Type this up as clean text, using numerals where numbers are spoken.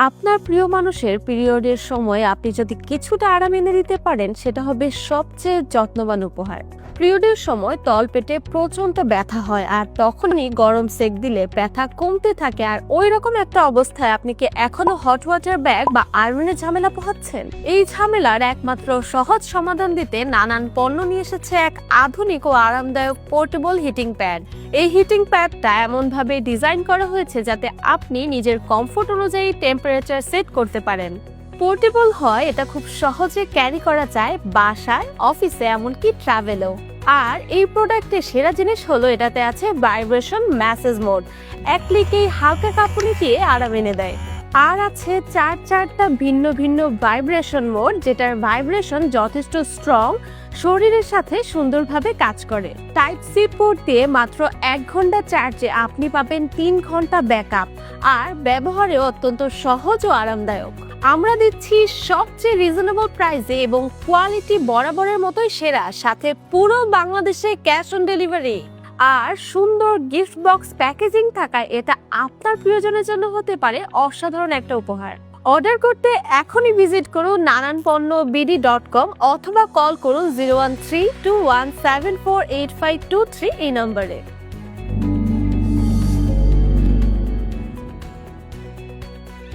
আপনার প্রিয় মানুষের পিরিয়ডের সময় আপনি যদি কিছুটা আরাম এনে দিতে পারেন, সেটা হবে সবচেয়ে যত্নবান উপহার। পিরিয়ডের সময় তলপেটে প্রচন্ড ব্যথা হয়, আর তখনই গরম সেক দিলে ব্যথা কমতে থাকে। আর ওই রকম একটা অবস্থায় আপনি কি এখনো হট ওয়াটার ব্যাগ বা আয়রনের ঝামেলা পোহাচ্ছেন? এই ঝামেলার একমাত্র সহজ সমাধান দিতে নানান পণ্য নিয়ে এসেছে এক আধুনিক ও আরামদায়ক পোর্টেবল হিটিং প্যাড। এই হিটিং প্যাডটা এমনভাবে ডিজাইন করা হয়েছে যাতে আপনি নিজের কমফোর্ট অনুযায়ী টেম্পারেচার সেট করতে পারেন। পোর্টেবল হয়, এটা খুব সহজে ক্যারি করা যায় বাসায়, অফিসে, এমনকি ট্রাভেলেও। আর এই প্রোডাক্টের সেরা জিনিস হলো এটাতে আছে ভাইব্রেশন ম্যাসেজ মোড। এক ক্লিকেই হালকা কাঁপুনি দিয়ে আরাম এনে দেয়। আর আছে চারটা ভিন্ন ভিন্ন ভাইব্রেশন মোড, যেটার ভাইব্রেশন যথেষ্ট স্ট্রং, শরীরের সাথে সুন্দরভাবে কাজ করে। টাইপ সি পোর্ট দিয়ে মাত্র 1 ঘন্টা চার্জে আপনি পাবেন 3 ঘন্টা ব্যাকআপ, আর ব্যবহারেও অত্যন্ত সহজ ও আরামদায়ক। আমরা দিচ্ছি সবচেয়ে রিজনেবল প্রাইসে এবং কোয়ালিটি বরাবরের মতোই সেরা, সাথে পুরো বাংলাদেশে ক্যাশ অন ডেলিভারি। আর সুন্দর গিফট বক্স প্যাকেজিং থাকায় এটা আপনার প্রিয়জনের জন্য হতে পারে অসাধারণ একটা উপহার। অর্ডার করতে এখনই ভিজিট করুন nananponnobd.com অথবা কল করুন 01321748523 এই নম্বরে।